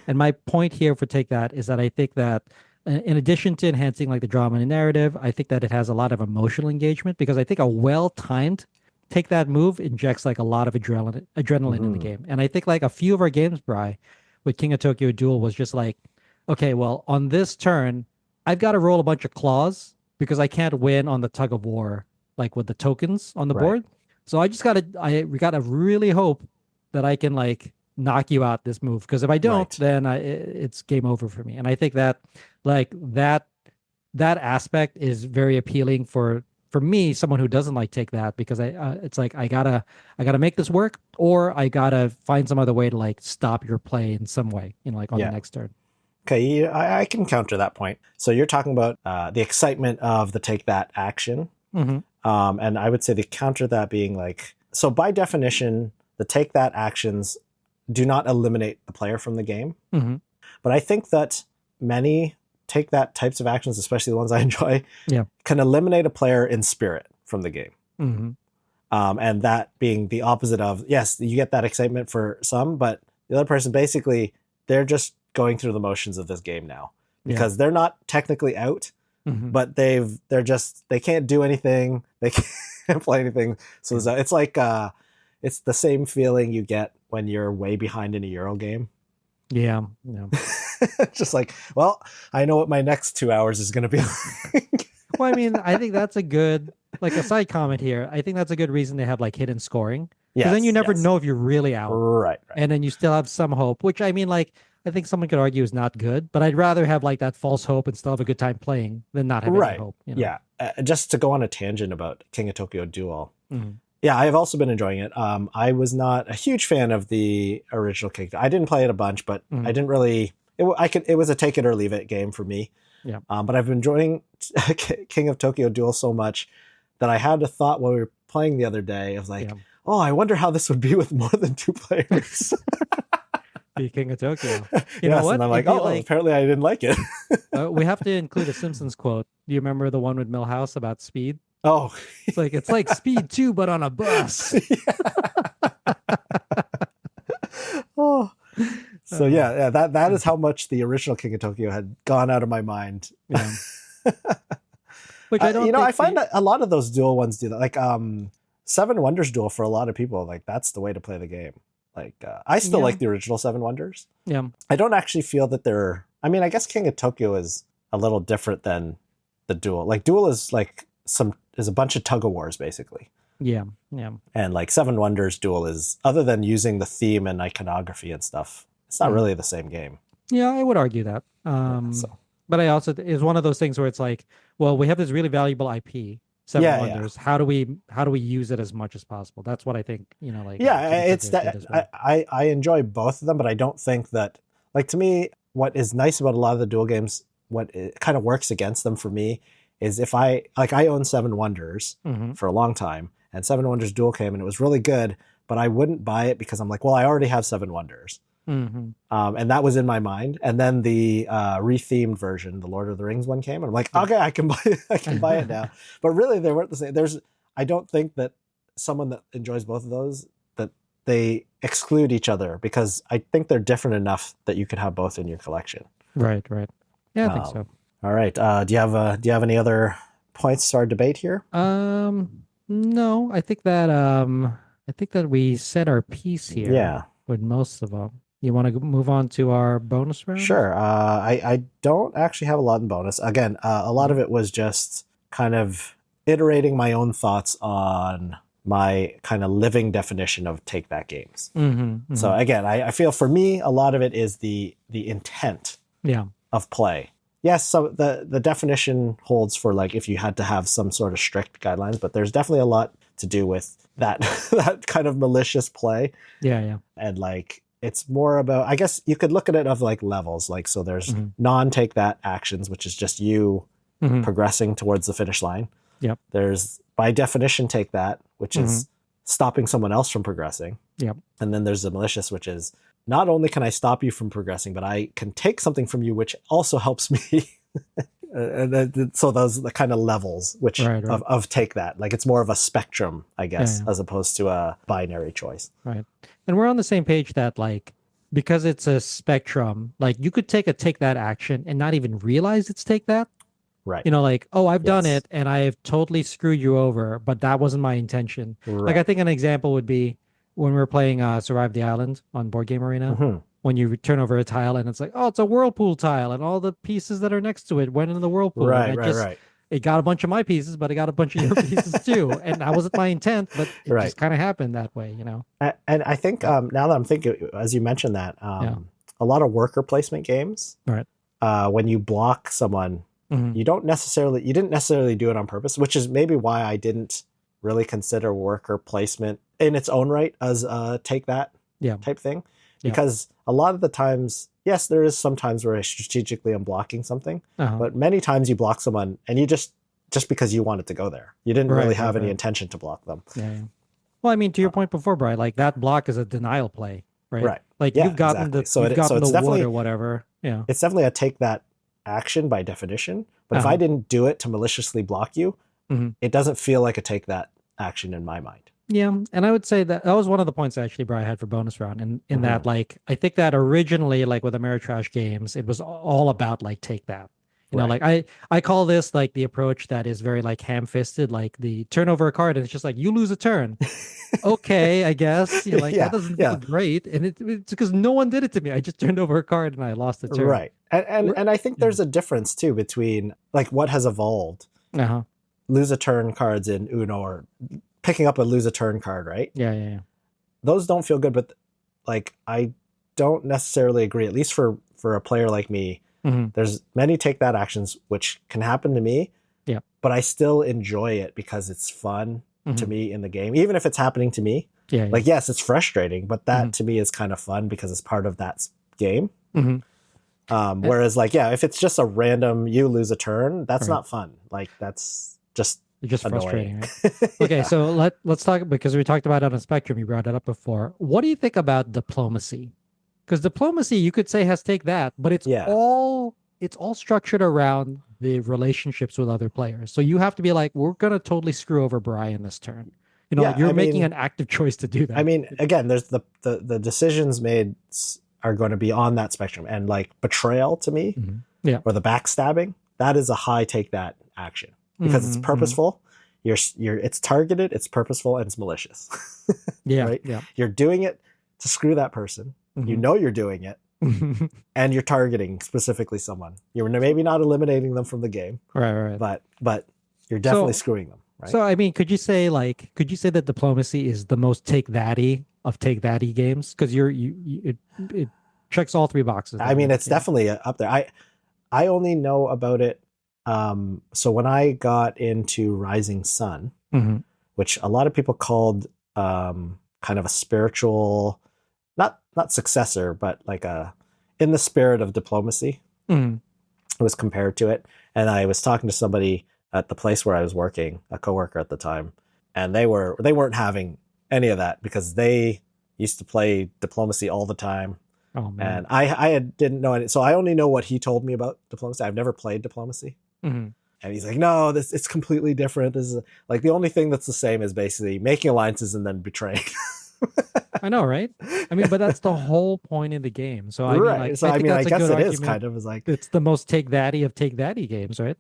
And my point here for take that is that I think that in addition to enhancing like the drama and narrative, I think that it has a lot of emotional engagement, because I think a well-timed take that move injects like a lot of adrenaline in the game. And I think like a few of our games, Bri, with King of Tokyo Duel was just like, okay, well, on this turn, I've got to roll a bunch of claws because I can't win on the tug of war, like with the tokens on the board. So we gotta really hope that I can like knock you out this move. Because if I don't, then it's game over for me. And I think that like that aspect is very appealing for me, someone who doesn't like take that, because it's like I gotta make this work, or I gotta find some other way to like stop your play in some way, like on the next turn. Okay, I can counter that point. So you're talking about the excitement of the take that action. And I would say the counter that being like, so by definition, the take that actions do not eliminate the player from the game. But I think that many take that types of actions, especially the ones I enjoy, can eliminate a player in spirit from the game. And that being the opposite of, yes, you get that excitement for some, but the other person basically, they're just going through the motions of this game now because they're not technically out, but they can't do anything. They can't play anything. So it's like, it's the same feeling you get when you're way behind in a Euro game. Yeah. Just like, well, I know what my next 2 hours is going to be like. Well, I mean, I think that's a good, like a side comment here. I think that's a good reason to have like hidden scoring. Because then you never know if you're really out. Right. And then you still have some hope, which I mean, like, I think someone could argue is not good, but I'd rather have like that false hope and still have a good time playing than not have any hope. You know? Yeah. Just to go on a tangent about King of Tokyo Duel. Yeah, I have also been enjoying it. I was not a huge fan of the original King. I didn't play it a bunch, but I didn't really. It was a take it or leave it game for me. Yeah. But I've been enjoying King of Tokyo Duel so much that I had a thought while we were playing the other day. I was like, oh, I wonder how this would be with more than 2 players. The King of Tokyo. You know what? And I'm like, apparently I didn't like it. We have to include a Simpsons quote. Do you remember the one with Milhouse about speed? Oh, it's like Speed 2, but on a bus. Oh, so that is how much the original King of Tokyo had gone out of my mind. Yeah. Which I don't. I find that a lot of those Duel ones do that. Like Seven Wonders Duel for a lot of people, like that's the way to play the game. Like I still like the original Seven Wonders. Yeah. I don't actually feel that they're. I mean, I guess King of Tokyo is a little different than the Duel. Like Duel is like is a bunch of tug of wars basically. Yeah. And like Seven Wonders Duel is, other than using the theme and iconography and stuff, it's not really the same game. Yeah, I would argue that. But I also, it's one of those things where it's like, well, we have this really valuable IP, Seven Wonders. How do we use it as much as possible? That's what I think. It's that I enjoy both of them, but I don't think that, like, to me, what is nice about a lot of the Duel games, what it kind of works against them for me is if I own Seven Wonders for a long time, and Seven Wonders Duel came and it was really good, but I wouldn't buy it because I'm like, well, I already have Seven Wonders. And that was in my mind. And then the rethemed version, the Lord of the Rings one came, and I'm like, okay, I can buy it now. But really, they weren't the same. I don't think that someone that enjoys both of those, that they exclude each other, because I think they're different enough that you could have both in your collection. Right. Yeah, I think so. All right. Do you have any other points to our debate here? No, I think that we said our piece here. Yeah. With most of them. You want to move on to our bonus round? Sure. I don't actually have a lot in bonus. Again, a lot of it was just kind of iterating my own thoughts on my kind of living definition of take that games. So again, I feel for me, a lot of it is the intent of play. Yes, so the definition holds for like if you had to have some sort of strict guidelines, but there's definitely a lot to do with that that kind of malicious play. Yeah. And like it's more about, I guess you could look at it of like levels. Like, so there's non-take that actions, which is just you progressing towards the finish line. Yep. There's by definition take that, which is stopping someone else from progressing. Yep. And then there's the malicious, which is not only can I stop you from progressing, but I can take something from you, which also helps me. So those are the kind of levels of take that. Like it's more of a spectrum, I guess, as opposed to a binary choice. Right. And we're on the same page that like, because it's a spectrum, like you could take that action and not even realize it's take that. Right. Like, oh, I've done it and I have totally screwed you over, but that wasn't my intention. Right. Like I think an example would be when we were playing Survive the Island on Board Game Arena. When you turn over a tile and it's like, oh, it's a whirlpool tile, and all the pieces that are next to it went into the whirlpool. Right. It got a bunch of my pieces, but it got a bunch of your pieces too. And that wasn't my intent, but it just kind of happened that way, And I think now that I'm thinking, as you mentioned that, a lot of worker placement games, when you block someone, you didn't necessarily do it on purpose, which is maybe why I didn't really consider worker placement in its own right as a take that type thing. Because a lot of the times, yes, there is some times where I strategically am blocking something, but many times you block someone and you just because you wanted to go there. You didn't really have any intention to block them. Yeah. Well, I mean, to your point before, Brian, like that block is a denial play, right? Right. Like you've gotten the wood or whatever. Yeah. It's definitely a take that action by definition. But if I didn't do it to maliciously block you, it doesn't feel like a take that action in my mind. Yeah, and I would say that that was one of the points actually Brian had for bonus round, in Hmm. that like I think that originally like with Ameritrash games, it was all about like take that. Right. Like I call this like the approach that is very like ham-fisted, like the turnover a card and it's just like you lose a turn. Okay, I guess. Like that Yeah, doesn't feel yeah, great, and it's because no one did it to me. I just turned over a card and I lost the turn. right. And I think Yeah. there's a difference too between like what has evolved. Uh-huh. Lose a turn cards in Uno or picking up a lose a turn card, right? Yeah, yeah, Those don't feel good, but like I don't necessarily agree. At least for a player like me, yeah. Hmm. there's many take that actions which can happen to me, Yeah. but I still enjoy it because it's fun to Hmm. me in the game, even if it's happening to me. Yeah, yeah. Like, yes, it's frustrating, but Hmm. that to me is kind of fun because it's part of that game. Hmm. Whereas, like, yeah, if it's just a random you lose a turn, that's Right. not fun. Like, that's just It's just annoying. frustrating, right? Okay, Yeah. so let's talk because we talked about it on a spectrum. You brought it up before. What do you think about diplomacy? Because diplomacy, you could say, has take that, but Yeah. it's all structured around the relationships with other players. So you have to be like, we're gonna totally screw over Brian this turn. Like Yeah. you're making an active choice to do I that. mean, again, there's the decisions made are going to be on that spectrum, and like betrayal to me, Mhm. Yeah. or the backstabbing, that is a high take that action because it's Hmm. Hmm. purposeful. It's targeted, it's purposeful, and it's malicious. Yeah. Right? Yeah. You're doing it to screw that person. You Hmm. know you're doing it, and you're targeting specifically someone. You're maybe not eliminating them from the game, Right. Right. but you're definitely So screwing them, right? So I mean, could you say that diplomacy is the most take thatty of take thatty games? Because it checks all three boxes I there, mean, right? it's Yeah. definitely up there. I only know about it. So when I got into Rising Sun, Hmm. which a lot of people called kind of a spiritual, not successor, but like a in the spirit of diplomacy, Hmm. it was compared to it. And I was talking to somebody at the place where I was working, a coworker at the time, and they weren't having any of that because they used to play diplomacy all the time. Oh man. And didn't know it, so I only know what he told me about diplomacy. I've never played diplomacy, Hmm. and he's like, "No, this it's completely different. This is like the only thing that's the same is basically making alliances and then betraying." I know, right? I mean, but that's the whole point of the game. So I mean, Right. like, So I I think mean, I that's a guess good it is argument. kind of is like, It's the most take thatty of take thatty games, right?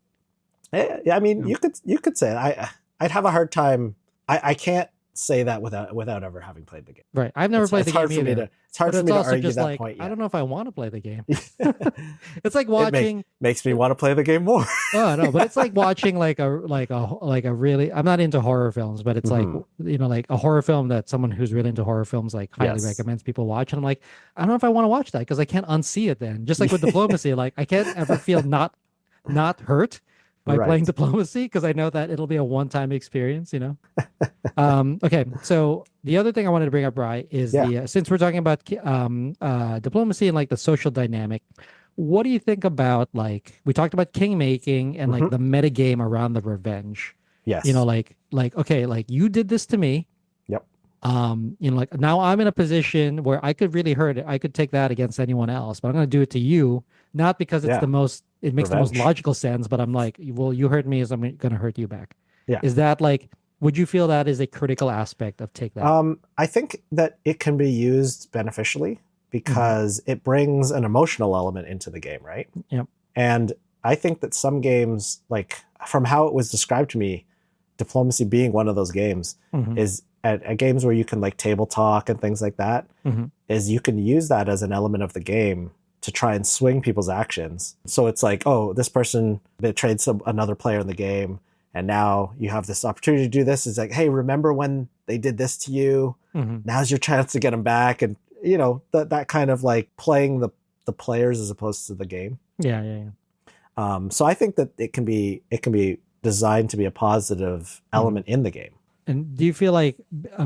yeah. I mean, Yeah. you could say it. I'd have a hard time. I can't say that without ever having played the game. Right. I've never played It's the game hard for me either, to it's hard but for it's me to also argue just that like point I yet. don't know if I want to play the game. it It's like watching. makes me want to play the game more. Oh no, but it's like watching like a really I'm not into horror films, but it's like Mhm. like a horror film that someone who's really into horror films like highly Yes. recommends people watch. And I'm like, I don't know if I want to watch that because I can't unsee it then. Just like with diplomacy, like I can't ever feel not hurt by playing Right. diplomacy because I know that it'll be a one-time experience. Okay, so the other thing I wanted to bring up, Bri, is Yeah. the since we're talking about diplomacy and like the social dynamic, what do you think about like we talked about king making and like Hmm. the meta game around the revenge? Yes. Like okay, like you did this to me. Yep. Like now I'm in a position where I could really hurt it. I could take that against anyone else, but I'm going to do it to you, not because Yeah. it makes the most Revenge. logical sense, but I'm like, well, you hurt me, so I'm going to hurt you back. Yeah. Is that like, would you feel that is a critical aspect of take that? I think that it can be used beneficially Hmm. because it brings an emotional element into the game, right? Yep. And I think that some games, like from how it was described to me, diplomacy being one of those games, Hmm. is at games where you can like table talk and things like that, Hmm. is you can use that as an element of the game to try and swing people's actions. So it's like, oh, this person betrayed another player in the game, and now you have this opportunity to do this. It's like, hey, remember when they did this to you? Hmm. Now's your chance to get them back, and that kind of like playing the players as opposed to the game. Yeah, yeah, yeah. So I think that it can be designed to be a positive Hmm. element in the game. And do you feel like,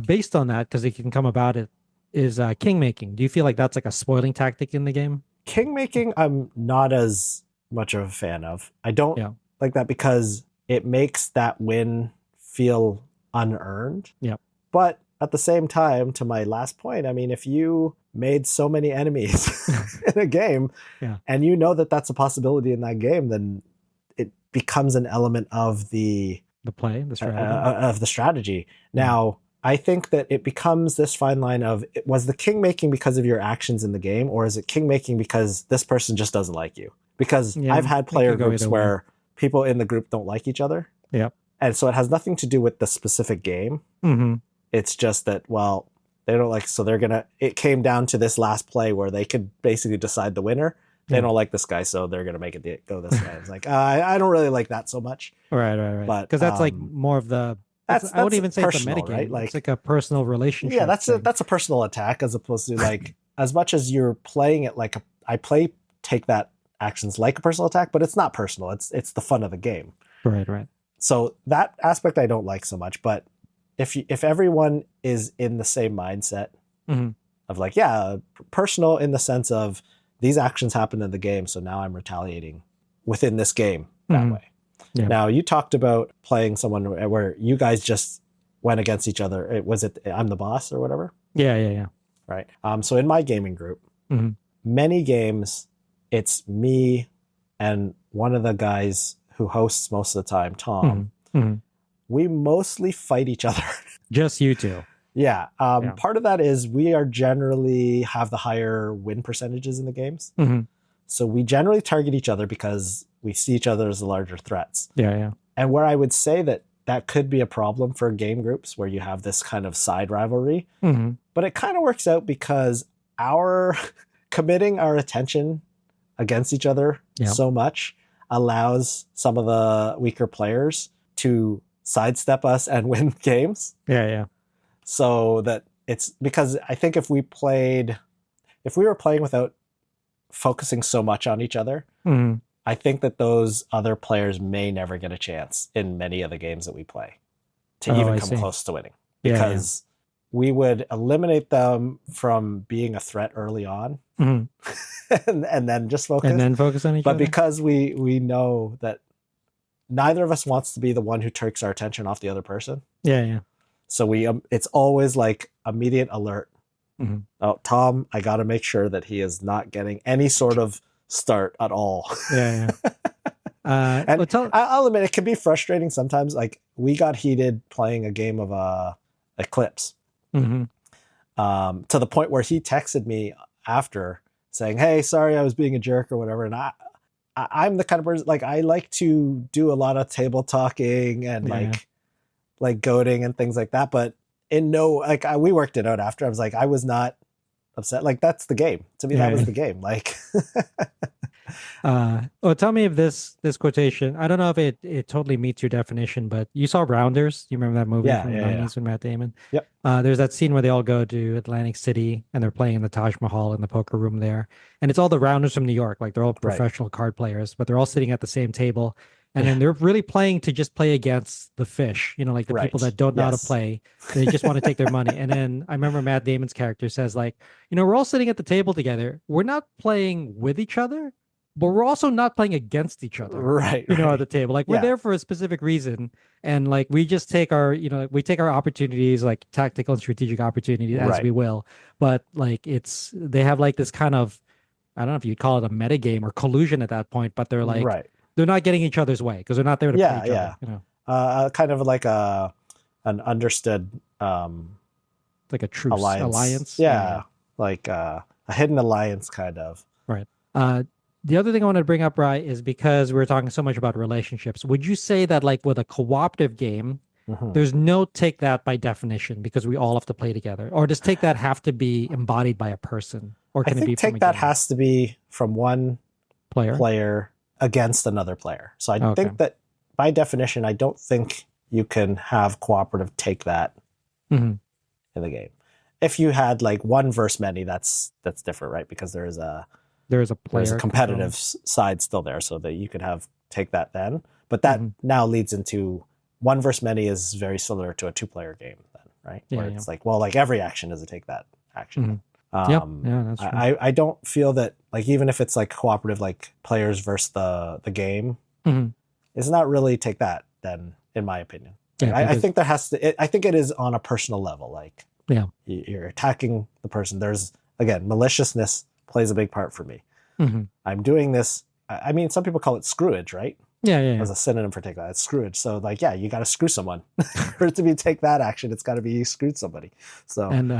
based on that, because it can come about it, is king making? Do you feel like that's like a spoiling tactic in the game? King making, I'm not as much of a fan of. I don't Yeah. like that because it makes that win feel unearned. Yeah. But at the same time, to my last point, I mean, if you made so many enemies in a game, Yeah. and you know that that's a possibility in that game, then it becomes an element of the The play, the strategy. of the strategy. Yeah. Now, I think that it becomes this fine line of, was the king making because of your actions in the game, or is it king making because this person just doesn't like you? Because Yeah, I've had it player could go groups either way. where people in the group don't like each other. Yep. And so it has nothing to do with the specific game. Mm-hmm. It's just that, well, they don't like, so it came down to this last play where they could basically decide the winner. They Yeah. don't like this guy, so they're going to make it go this way. It's like, I don't really like that so much. Right. But Because that's like more of the. that's I wouldn't even say it's a personal, metagame. right? Like, It's like a personal relationship. yeah, that's thing. that's a personal attack, as opposed to like, as much as you're playing it like I play take that actions like a personal attack, but it's not personal. It's the fun of the game. Right. So that aspect I don't like so much. But if everyone is in the same mindset Mm-hmm. of like, yeah, personal in the sense of these actions happen in the game, so now I'm retaliating within this game that Mhm. way. Yeah. Now, you talked about playing someone where you guys just went against each other. Was it I'm the boss or whatever? Yeah. Right. So in my gaming group, Mhm. many games, it's me and one of the guys who hosts most of the time, Tom. Mhm. We mostly fight each other. Just you two. Yeah. Yeah. Part of that is we are generally have the higher win percentages in the games. Mhm. So we generally target each other because we see each other as the larger threats. Yeah. And where I would say that could be a problem for game groups where you have this kind of side rivalry, Mm-hmm. but it kind of works out because our committing our attention against each other Yeah. so much allows some of the weaker players to sidestep us and win games. Yeah. So that it's because I think if we were playing without focusing so much on each other, Mm-hmm. I think that those other players may never get a chance in many of the games that we play to even I come see. close to winning, Yeah, because we would eliminate them from being a threat early on Mhm. and then just focus. And then focus on each But other. because we know that neither of us wants to be the one who takes our attention off the other person. Yeah. So it's always like immediate alert. Mhm. Oh, Tom, I got to make sure that he is not getting any sort of start at all. Yeah. And well, I'll admit it can be frustrating sometimes. Like we got heated playing a game of Eclipse, Mhm. to the point where he texted me after saying, "Hey, sorry, I was being a jerk or whatever." And I'm the kind of person, like, I like to do a lot of table talking and Yeah. like goading and things like that. But we worked it out after. I was like, I was not upset. Like, that's the game. To me, that was the game. Like, well, tell me if this quotation, I don't know if it totally meets your definition, but you saw Rounders. You remember that movie Yeah, from the yeah, 90s with Matt Damon? Yep. There's that scene where they all go to Atlantic City and they're playing in the Taj Mahal in the poker room there. And it's all the Rounders from New York. Like they're all professional card players, but they're all sitting at the same table. And then they're really playing to just play against the fish, like the people that don't know how to play. They just want to take their money. And then I remember Matt Damon's character says, like, we're all sitting at the table together. We're not playing with each other, but we're also not playing against each other. Right. At the table. Like we're there for a specific reason. And like we just take our, we take our opportunities, like tactical and strategic opportunities as we will. But like they have like this kind of, I don't know if you'd call it a meta game or collusion at that point, but they're like, they're not getting each other's way because they're not there to play each other. Kind of like an understood like a truce alliance. Yeah. Like a hidden alliance kind of. Right. The other thing I wanted to bring up, Bri, is because we were talking so much about relationships. Would you say that like with a cooperative game, there's no take that by definition because we all have to play together? Or does take that have to be embodied by a person? Or can it be from take that has to be from one player against another player. So I think that by definition, I don't think you can have cooperative take that in the game. If you had like one versus many, that's different, right? Because there's a competitive side still there, so that you could have take that then. But that now leads into one versus many is very similar to a 2-player game then, right? Where it's like, well, like every action is a take that action. That's true. I don't feel that, like, even if it's like cooperative, like players versus the game, it's not really take that then, in my opinion. I think there has to. I think it is on a personal level. Like, you're attacking the person. There's, again, maliciousness plays a big part for me. I'm doing this. I mean, some people call it screwage, right? Yeah. as a synonym for take that. It's screwage. So like, yeah, you got to screw someone for it to be take that action. It's got to be you screwed somebody. So And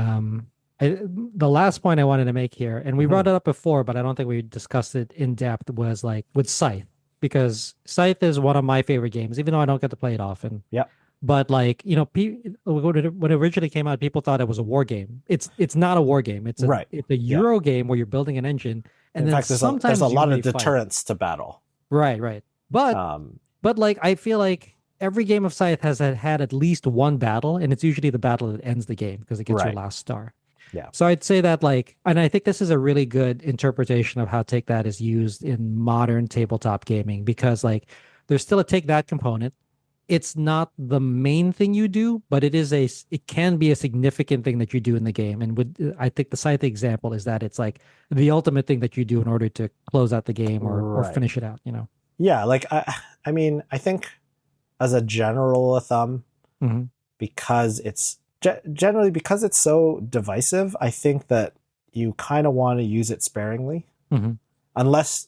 the last point I wanted to make here, and we brought mhm. it up before, but I don't think we discussed it in depth, was like with Scythe, because Scythe is one of my favorite games, even though I don't get to play it often. Yep. But like, when it originally came out, people thought it was a war game. It's not a war game. Right. It's a Yeah. Euro game where you're building an engine, and In then fact, there's a sometimes you lot may of fight. deterrence to battle. Right. But Um, like I feel like every game of Scythe has had at least one battle, and it's usually the battle that ends the game because it gets your right. last star. Yeah. So I'd say that like, and I think this is a really good interpretation of how take that is used in modern tabletop gaming, because like there's still a take that component. It's not the main thing you do, but it can be a significant thing that you do in the game. And I think the Scythe example is that it's like the ultimate thing that you do in order to close out the game or Right. finish it out, you know? Yeah. Like, I mean, I think as a general rule of thumb, Mhm. because it's generally because it's so divisive, I think that you kind of want to use it sparingly, Mhm. unless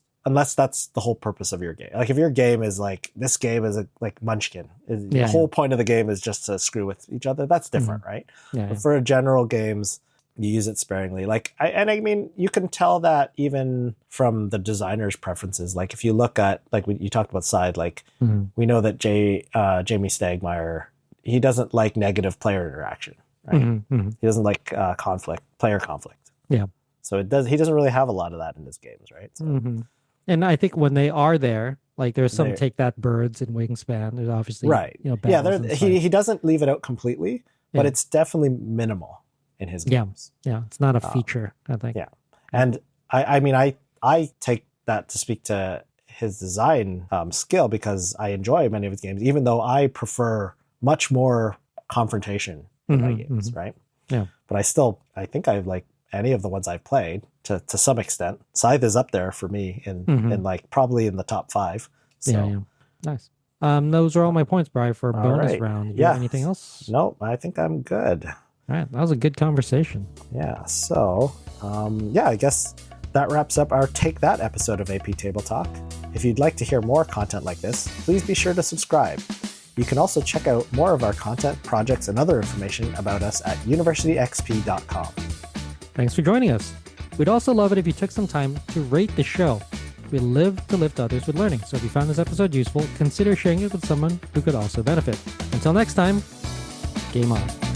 that's the whole purpose of your game. Like if your game is like this game is like Munchkin, the whole point of the game is just to screw with each other. That's different, right? Yeah. But for general games, you use it sparingly. Like I mean, you can tell that even from the designer's preferences. Like if you look at like you talked about Side, like Mhm. we know that Jamie Stegmaier, he doesn't like negative player interaction, right? Mhm. He doesn't like player conflict. Yeah. So he doesn't really have a lot of that in his games, right? So, Mhm. And I think when they are there, like there's some They're- take that birds and wingspan. There's obviously right. yeah, Yeah, he doesn't leave it out completely, but Yeah. it's definitely minimal in his games. Yeah, it's not a feature, I think. Yeah. And I mean, I take that to speak to his design skill because I enjoy many of his games, even though I prefer much more confrontation in my games, right? Yeah. But I think I like any of the ones I've played to some extent. Scythe is up there for me in like probably in the top 5. So. Yeah. Nice. Those are all my points, Brian, for All bonus right. round. You Yeah. have anything else? No, I think I'm good. All right. That was a good conversation. Yeah. So, I guess that wraps up our Take That episode of AP Table Talk. If you'd like to hear more content like this, please be sure to subscribe. You can also check out more of our content, projects, and other information about us at universityxp.com. Thanks for joining us. We'd also love it if you took some time to rate the show. We live to lift others with learning, so if you found this episode useful, consider sharing it with someone who could also benefit. Until next time, game on.